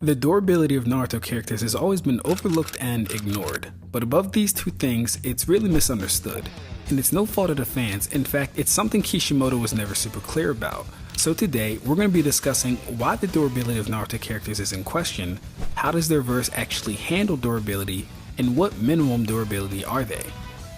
The durability of Naruto characters has always been overlooked and ignored, but above these two things, it's really misunderstood. And it's no fault of the fans, in fact, it's something Kishimoto was never super clear about. So today, we're going to be discussing why the durability of Naruto characters is in question, how does their verse actually handle durability, and what minimum durability are they?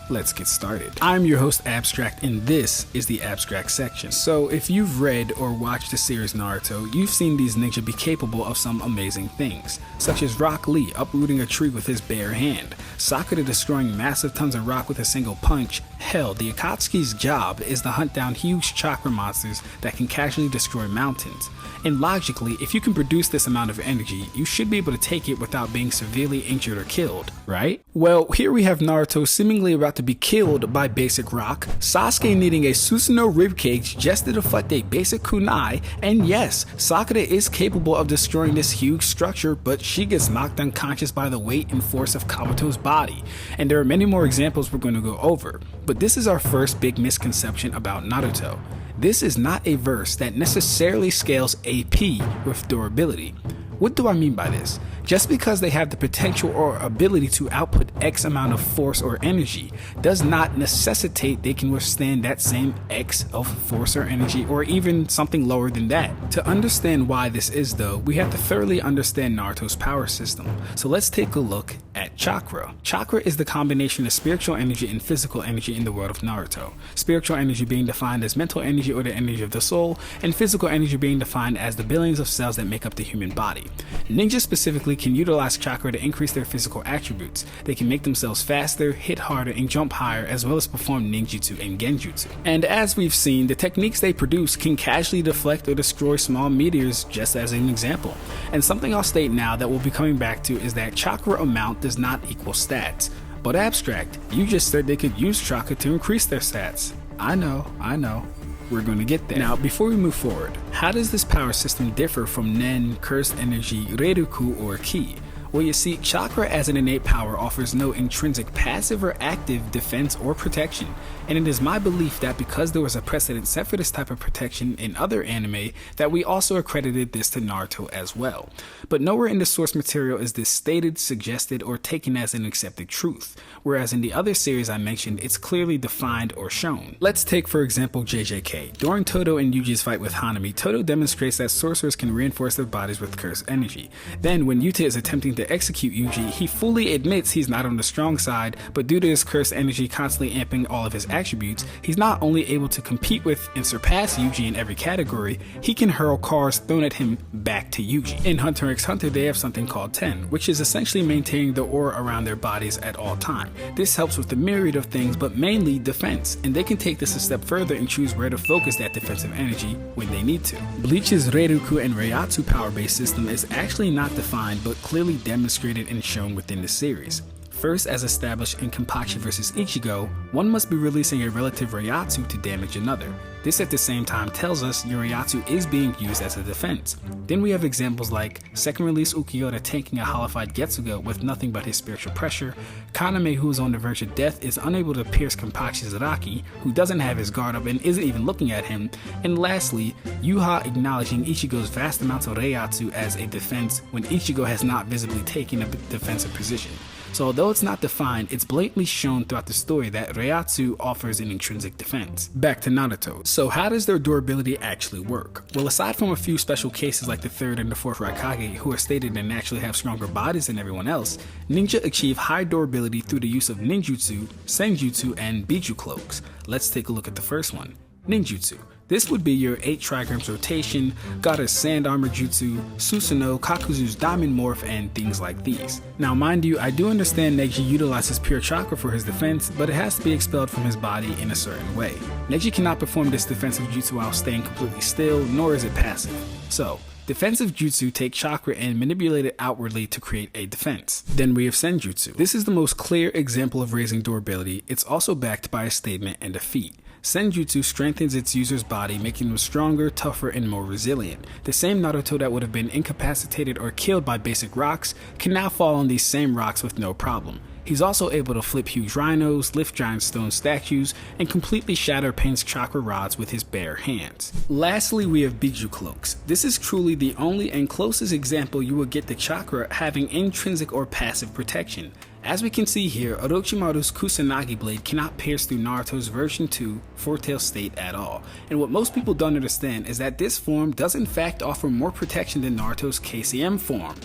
Let's get started. I'm your host Ab-Stract, and this is the Ab-Stract section. So if you've read or watched the series Naruto, you've seen these ninja be capable of some amazing things, such as Rock Lee uprooting a tree with his bare hand, Sakura destroying massive tons of rock with a single punch. Hell, the Akatsuki's job is to hunt down huge chakra monsters that can casually destroy mountains. And logically, if you can produce this amount of energy, you should be able to take it without being severely injured or killed, right? Well, here we have Naruto seemingly about to be killed by basic rock, Sasuke needing a Susanoo ribcage just to deflect a basic kunai, and yes, Sakura is capable of destroying this huge structure, but she gets knocked unconscious by the weight and force of Kabuto's body. And there are many more examples we're going to go over, but this is our first big misconception about Naruto. This is not a verse that necessarily scales AP with durability. What do I mean by this? Just because they have the potential or ability to output X amount of force or energy does not necessitate they can withstand that same X of force or energy, or even something lower than that. To understand why this is though, we have to thoroughly understand Naruto's power system. So let's take a look at chakra. Chakra is the combination of spiritual energy and physical energy in the world of Naruto. Spiritual energy being defined as mental energy or the energy of the soul, and physical energy being defined as the billions of cells that make up the human body. Ninjas specifically can utilize chakra to increase their physical attributes. They can make themselves faster, hit harder, and jump higher, as well as perform ninjutsu and genjutsu. And as we've seen, the techniques they produce can casually deflect or destroy small meteors, just as an example. And something I'll state now that we'll be coming back to is that chakra amount does not equal stats. But Ab-Stract, you just said they could use chakra to increase their stats. I know. We're going to get there. Now, before we move forward, how does this power system differ from Nen, Cursed Energy, Reiruku, or Ki? Well, you see, chakra as an innate power offers no intrinsic passive or active defense or protection, and it is my belief that because there was a precedent set for this type of protection in other anime, that we also accredited this to Naruto as well. But nowhere in the source material is this stated, suggested, or taken as an accepted truth, whereas in the other series I mentioned, it's clearly defined or shown. Let's take for example JJK. During Todo and Yuji's fight with Hanami, Todo demonstrates that sorcerers can reinforce their bodies with cursed energy. Then when Yuta is attempting to execute Yuji, he fully admits he's not on the strong side, but due to his cursed energy constantly amping all of his attributes, he's not only able to compete with and surpass Yuji in every category, he can hurl cars thrown at him back to Yuji. In Hunter x Hunter, they have something called Ten, which is essentially maintaining the aura around their bodies at all time. This helps with the myriad of things, but mainly defense, and they can take this a step further and choose where to focus that defensive energy when they need to. Bleach's Reiruku and Reiatsu power-based system is actually not defined, but clearly demonstrated and shown within the series. First, as established in Kenpachi vs Ichigo, one must be releasing a relative Reiatsu to damage another. This at the same time tells us your Reiatsu is being used as a defense. Then we have examples like second release Ukiyoda tanking a holified Getsuga with nothing but his spiritual pressure, Kaname, who is on the verge of death, is unable to pierce Kenpachi's Zaraki, who doesn't have his guard up and isn't even looking at him, and lastly, Yuha acknowledging Ichigo's vast amounts of Reiatsu as a defense when Ichigo has not visibly taken a defensive position. So although it's not defined, it's blatantly shown throughout the story that Reiatsu offers an intrinsic defense. Back to Naruto. So how does their durability actually work? Well, aside from a few special cases like the 3rd and the 4th Raikage, who are stated to naturally have stronger bodies than everyone else, ninja achieve high durability through the use of Ninjutsu, Senjutsu, and Biju cloaks. Let's take a look at the first one. Ninjutsu. This would be your 8 trigrams rotation, Gaara's sand armor jutsu, Susanoo, Kakuzu's diamond morph, and things like these. Now mind you, I do understand Neji utilizes pure chakra for his defense, but it has to be expelled from his body in a certain way. Neji cannot perform this defensive jutsu while staying completely still, nor is it passive. So, defensive jutsu take chakra and manipulate it outwardly to create a defense. Then we have Senjutsu. This is the most clear example of raising durability. It's also backed by a statement and a feat. Senjutsu strengthens its user's body, making them stronger, tougher, and more resilient. The same Naruto that would have been incapacitated or killed by basic rocks can now fall on these same rocks with no problem. He's also able to flip huge rhinos, lift giant stone statues, and completely shatter Pain's chakra rods with his bare hands. Lastly, we have Bijuu Cloaks. This is truly the only and closest example you will get to chakra having intrinsic or passive protection. As we can see here, Orochimaru's Kusanagi blade cannot pierce through Naruto's version 2 four-tail state at all, and what most people don't understand is that this form does in fact offer more protection than Naruto's KCM form.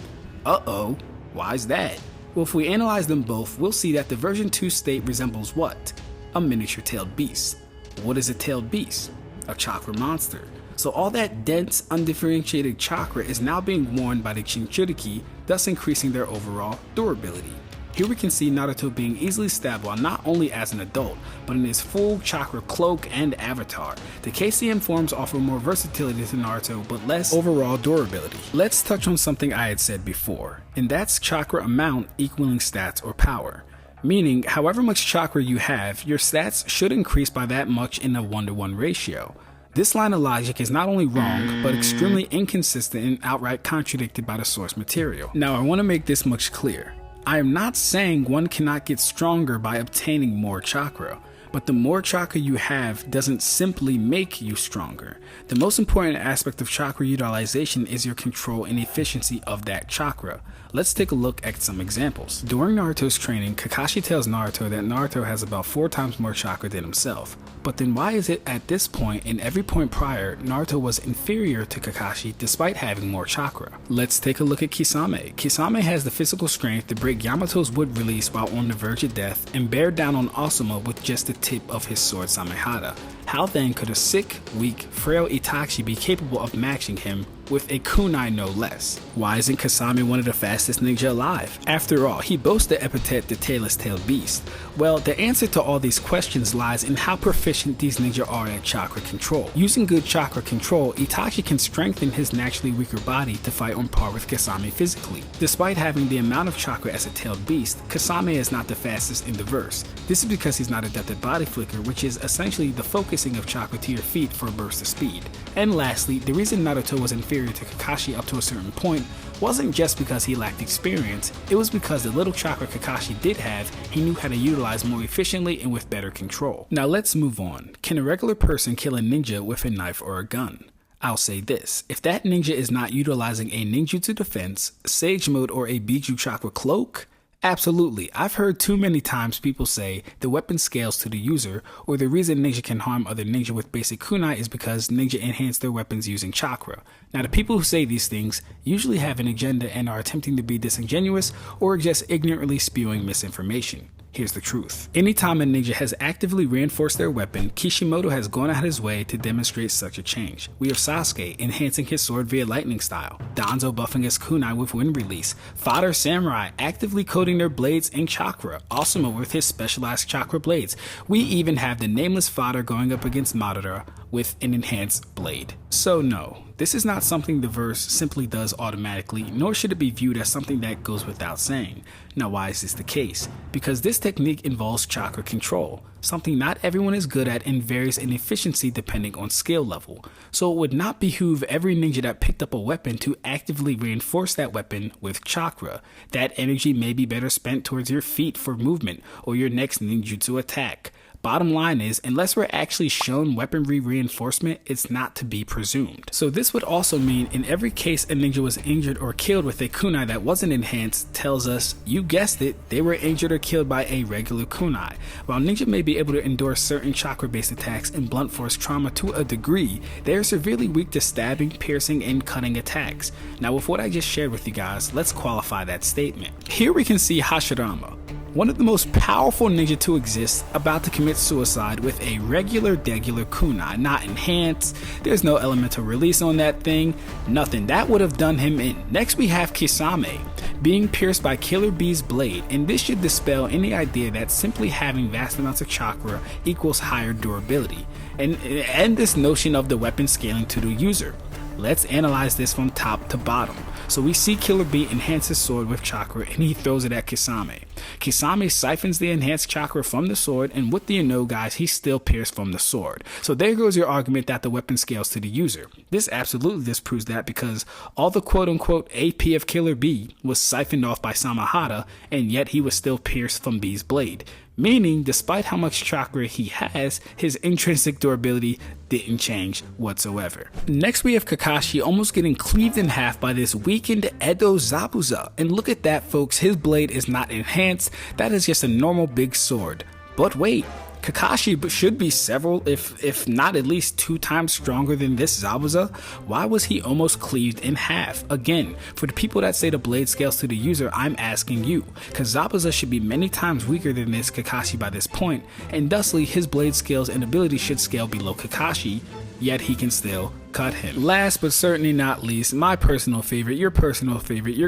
Uh-oh, why is that? Well, if we analyze them both, we'll see that the version 2 state resembles what? A miniature tailed beast. What is a tailed beast? A chakra monster. So all that dense, undifferentiated chakra is now being worn by the Jinchuriki, thus increasing their overall durability. Here we can see Naruto being easily stabbed while not only as an adult, but in his full chakra cloak and avatar. The KCM forms offer more versatility to Naruto, but less overall durability. Let's touch on something I had said before, and that's chakra amount equaling stats or power. Meaning, however much chakra you have, your stats should increase by that much in a 1-to-1 ratio. This line of logic is not only wrong, but extremely inconsistent and outright contradicted by the source material. Now I want to make this much clear. I am not saying one cannot get stronger by obtaining more chakra, but the more chakra you have doesn't simply make you stronger. The most important aspect of chakra utilization is your control and efficiency of that chakra. Let's take a look at some examples. During Naruto's training, Kakashi tells Naruto that Naruto has about 4 times more chakra than himself. But then why is it at this point and every point prior, Naruto was inferior to Kakashi despite having more chakra? Let's take a look at Kisame. Kisame has the physical strength to break Yamato's wood release while on the verge of death and bear down on Asuma with just the tip of his sword Samehada. How then could a sick, weak, frail Itachi be capable of matching him with a kunai no less? Why isn't Kasame one of the fastest ninja alive? After all, he boasts the epithet the tailless tailed beast. Well, the answer to all these questions lies in how proficient these ninja are at chakra control. Using good chakra control, Itachi can strengthen his naturally weaker body to fight on par with Kasame physically. Despite having the amount of chakra as a tailed beast, Kasame is not the fastest in the verse. This is because he's not adept at body flicker, which is essentially the focusing of chakra to your feet for a burst of speed. And lastly, the reason Naruto was inferior to Kakashi up to a certain point wasn't just because he lacked experience, it was because the little chakra Kakashi did have, he knew how to utilize more efficiently and with better control. Now let's move on. Can a regular person kill a ninja with a knife or a gun? I'll say this, if that ninja is not utilizing a ninjutsu defense, sage mode, or a Bijuu chakra cloak, absolutely. I've heard too many times people say the weapon scales to the user, or the reason ninja can harm other ninja with basic kunai is because ninja enhance their weapons using chakra. Now the people who say these things usually have an agenda and are attempting to be disingenuous or just ignorantly spewing misinformation. Here's the truth. Anytime a ninja has actively reinforced their weapon, Kishimoto has gone out his way to demonstrate such a change. We have Sasuke enhancing his sword via lightning style, Danzo buffing his kunai with wind release, Fodder Samurai actively coating their blades in chakra, Asuma with his specialized chakra blades. We even have the nameless Fodder going up against Madara with an enhanced blade. So no, this is not something the verse simply does automatically, nor should it be viewed as something that goes without saying. Now why is this the case? Because this technique involves chakra control, something not everyone is good at and varies in efficiency depending on skill level. So it would not behoove every ninja that picked up a weapon to actively reinforce that weapon with chakra. That energy may be better spent towards your feet for movement or your next ninjutsu attack. Bottom line is, unless we're actually shown weaponry reinforcement, it's not to be presumed. So this would also mean in every case a ninja was injured or killed with a kunai that wasn't enhanced tells us, you guessed it, they were injured or killed by a regular kunai. While ninja may be able to endure certain chakra based attacks and blunt force trauma to a degree, they are severely weak to stabbing, piercing, and cutting attacks. Now with what I just shared with you guys, let's qualify that statement. Here we can see Hashirama, one of the most powerful ninja to exist, about to commit suicide with a regular kunai, not enhanced. There's no elemental release on that thing, nothing. That would have done him in. Next we have Kisame, being pierced by Killer Bee's blade, and this should dispel any idea that simply having vast amounts of chakra equals higher durability, and this notion of the weapon scaling to the user. Let's analyze this from top to bottom. So we see Killer Bee enhance his sword with chakra and he throws it at Kisame. Kisame siphons the enhanced chakra from the sword, and what do you know, guys, he's still pierced from the sword. So there goes your argument that the weapon scales to the user. This absolutely disproves that, because all the quote-unquote AP of Killer Bee was siphoned off by Samahara, and yet he was still pierced from Bee's blade. Meaning, despite how much chakra he has, his intrinsic durability didn't change whatsoever. Next we have Kakashi almost getting cleaved in half by this weakened Edo Zabuza. And look at that, folks, his blade is not enhanced, that is just a normal big sword. But wait, Kakashi should be several, if not at least 2 times stronger than this Zabuza. Why was he almost cleaved in half? Again, for the people that say the blade scales to the user, I'm asking you, because Zabuza should be many times weaker than this Kakashi by this point, and thusly his blade skills and ability should scale below Kakashi, yet he can still cut him. Last but certainly not least, my personal favorite, your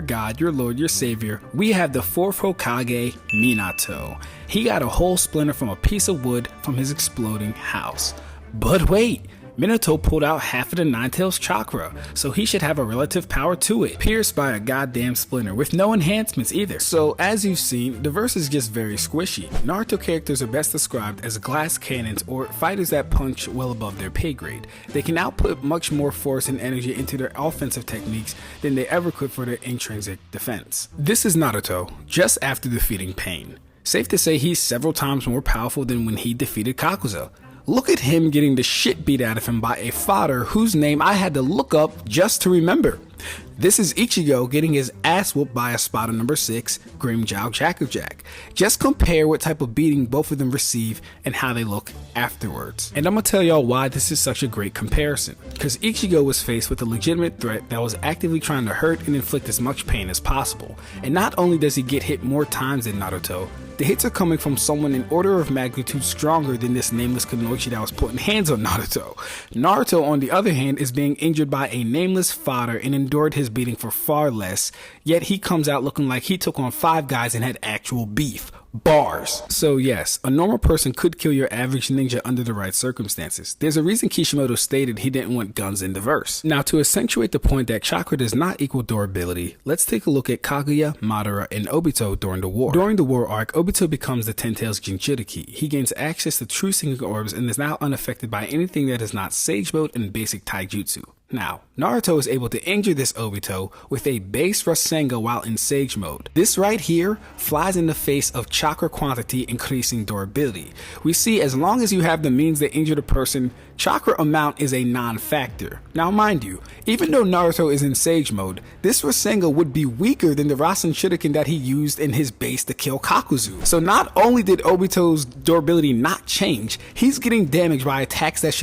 god, your lord, your savior, we have the 4th Hokage, Minato. He got a whole splinter from a piece of wood from his exploding house. But wait, Minato pulled out half of the Nine-Tails chakra, so he should have a relative power to it, pierced by a goddamn splinter with no enhancements either. So as you've seen, the verse is just very squishy. Naruto characters are best described as glass cannons, or fighters that punch well above their pay grade. They can output much more force and energy into their offensive techniques than they ever could for their intrinsic defense. This is Naruto, just after defeating Pain. Safe to say he's several times more powerful than when he defeated Kakuza. Look at him getting the shit beat out of him by a fodder whose name I had to look up just to remember. This is Ichigo getting his ass whooped by a spotter number 6, Grimmjow Jackerjack. Just compare what type of beating both of them receive and how they look afterwards. And I'm gonna tell y'all why this is such a great comparison. Because Ichigo was faced with a legitimate threat that was actively trying to hurt and inflict as much pain as possible. And not only does he get hit more times than Naruto, the hits are coming from someone in order of magnitude stronger than this nameless Kunoichi that was putting hands on Naruto. Naruto, on the other hand, is being injured by a nameless fodder and endured his beating for far less, yet he comes out looking like he took on 5 guys and had actual beef. Bars. So yes, a normal person could kill your average ninja under the right circumstances. There's a reason Kishimoto stated he didn't want guns in the verse. Now, to accentuate the point that chakra does not equal durability, let's take a look at Kaguya, Madara, and Obito during the war. During the war arc, Obito becomes the Ten-Tails Jinchuriki. He gains access to true single orbs and is now unaffected by anything that is not Sage Mode and basic Taijutsu. Now, Naruto is able to injure this Obito with a base Rasengan while in Sage Mode. This right here flies in the face of chakra quantity increasing durability. We see as long as you have the means to injure the person, chakra amount is a non-factor. Now mind you, even though Naruto is in Sage Mode, this Rasengan would be weaker than the Rasen Shuriken that he used in his base to kill Kakuzu. So not only did Obito's durability not change, he's getting damaged by attacks that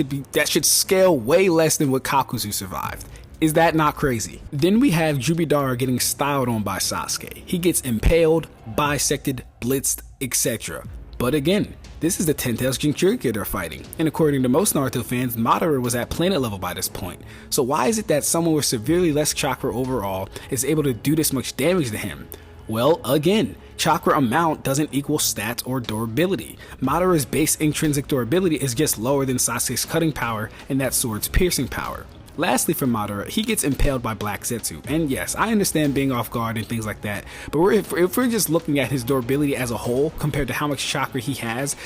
should scale way less than what Kakuzu survived. Is that not crazy? Then we have Jubidara getting styled on by Sasuke. He gets impaled, bisected, blitzed, etc. But again, this is the Ten-Tails Jinchuriki they're fighting, and according to most Naruto fans, Madara was at planet level by this point. So why is it that someone with severely less chakra overall is able to do this much damage to him? Well, again, chakra amount doesn't equal stats or durability. Madara's base intrinsic durability is just lower than Sasuke's cutting power and that sword's piercing power. Lastly, for Madara, he gets impaled by Black Zetsu, and yes, I understand being off guard and things like that, but if we're just looking at his durability as a whole compared to how much chakra he has,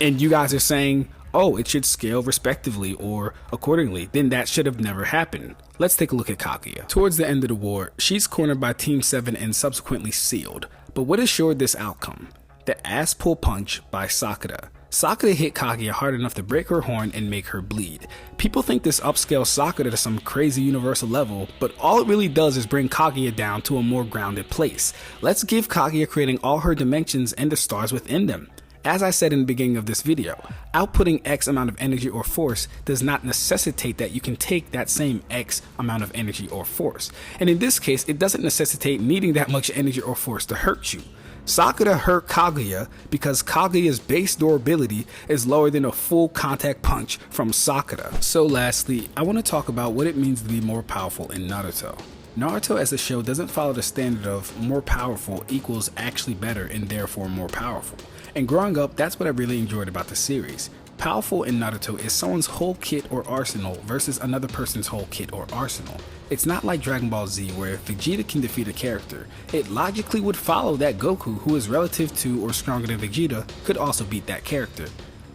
and you guys are saying, oh, it should scale respectively or accordingly, then that should have never happened. Let's take a look at Kaguya. Towards the end of the war, she's cornered by Team 7 and subsequently sealed, but what assured this outcome? The ass pull punch by Sakura. Sakura hit Kaguya hard enough to break her horn and make her bleed. People think this upscales Sakura to some crazy universal level, but all it really does is bring Kaguya down to a more grounded place. Let's give Kaguya creating all her dimensions and the stars within them. As I said in the beginning of this video, outputting X amount of energy or force does not necessitate that you can take that same X amount of energy or force. And in this case, it doesn't necessitate needing that much energy or force to hurt you. Sakura hurt Kaguya because Kaguya's base durability is lower than a full contact punch from Sakura. So lastly, I want to talk about what it means to be more powerful in Naruto. Naruto as a show doesn't follow the standard of more powerful equals actually better and therefore more powerful. And growing up, that's what I really enjoyed about the series. Powerful in Naruto is someone's whole kit or arsenal versus another person's whole kit or arsenal. It's not like Dragon Ball Z where if Vegeta can defeat a character, it logically would follow that Goku, who is relative to or stronger than Vegeta, could also beat that character.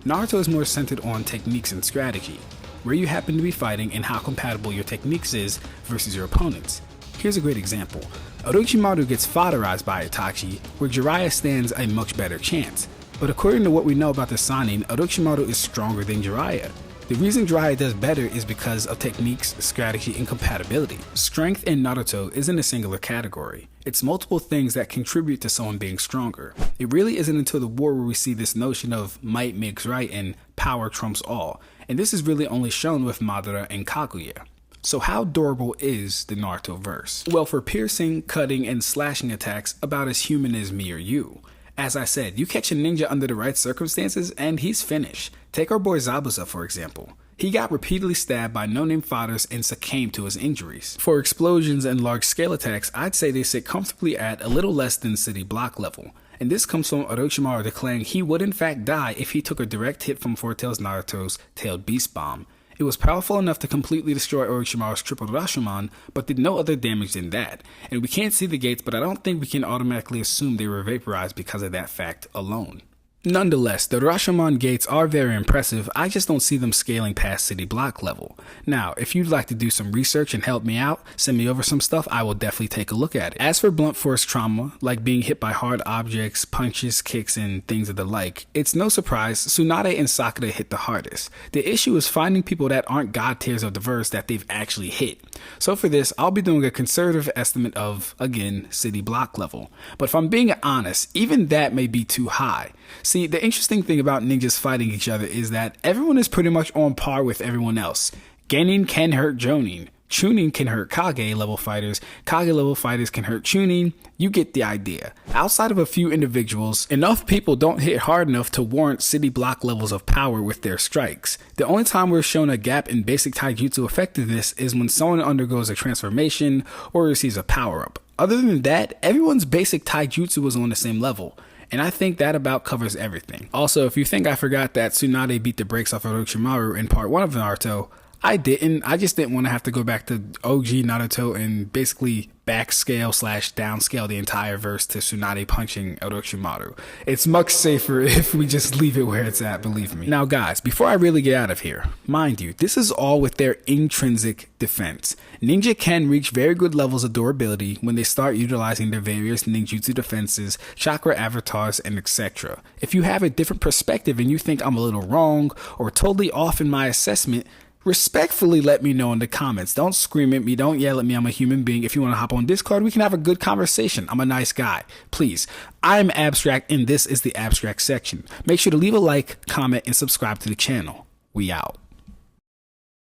Naruto is more centered on techniques and strategy, where you happen to be fighting and how compatible your techniques is versus your opponents. Here's a great example. Orochimaru gets fodderized by Itachi, where Jiraiya stands a much better chance. But according to what we know about the Sannin, Orochimaru is stronger than Jiraiya. The reason Jiraiya does better is because of techniques, strategy, and compatibility. Strength in Naruto isn't a singular category. It's multiple things that contribute to someone being stronger. It really isn't until the war where we see this notion of might makes right and power trumps all. And this is really only shown with Madara and Kaguya. So how durable is the Naruto verse? Well, for piercing, cutting, and slashing attacks, about as human as me or you. As I said, you catch a ninja under the right circumstances and he's finished. Take our boy Zabuza for example. He got repeatedly stabbed by no-name fighters and succumbed to his injuries. For explosions and large-scale attacks, I'd say they sit comfortably at a little less than city block level. And this comes from Orochimaru declaring he would in fact die if he took a direct hit from Four-Tails Naruto's Tailed Beast Bomb. It was powerful enough to completely destroy Orochimaru's triple Rashomon, but did no other damage than that. And we can't see the gates, but I don't think we can automatically assume they were vaporized because of that fact alone. Nonetheless, the Rashomon gates are very impressive, I just don't see them scaling past city block level. Now, if you'd like to do some research and help me out, send me over some stuff, I will definitely take a look at it. As for blunt force trauma, like being hit by hard objects, punches, kicks, and things of the like, it's no surprise Tsunade and Sakura hit the hardest. The issue is finding people that aren't god tiers of the verse that they've actually hit. So for this, I'll be doing a conservative estimate of, again, city block level. But if I'm being honest, even that may be too high. See, the interesting thing about ninjas fighting each other is that everyone is pretty much on par with everyone else. Genin can hurt Jonin. Chunin can hurt Kage level fighters. Kage level fighters can hurt Chunin. You get the idea. Outside of a few individuals, enough people don't hit hard enough to warrant city block levels of power with their strikes. The only time we're shown a gap in basic taijutsu effectiveness is when someone undergoes a transformation or receives a power-up. Other than that, everyone's basic taijutsu was on the same level. And I think that about covers everything. Also, if you think I forgot that Tsunade beat the brakes off Orochimaru in part 1 of Naruto, I didn't. I just didn't want to have to go back to OG Naruto and basically backscale / downscale the entire verse to Tsunade punching Orochimaru. It's much safer if we just leave it where it's at, believe me. Now guys, before I really get out of here, mind you, this is all with their intrinsic defense. Ninja can reach very good levels of durability when they start utilizing their various ninjutsu defenses, chakra avatars, and etc. If you have a different perspective and you think I'm a little wrong or totally off in my assessment, respectfully let me know in the comments. Don't scream at me. Don't yell at me. I'm a human being. If you want to hop on Discord, we can have a good conversation. I'm a nice guy. Please. I'm Ab-Stract, and this is the Ab-Stract section. Make sure to leave a like, comment, and subscribe to the channel. We out.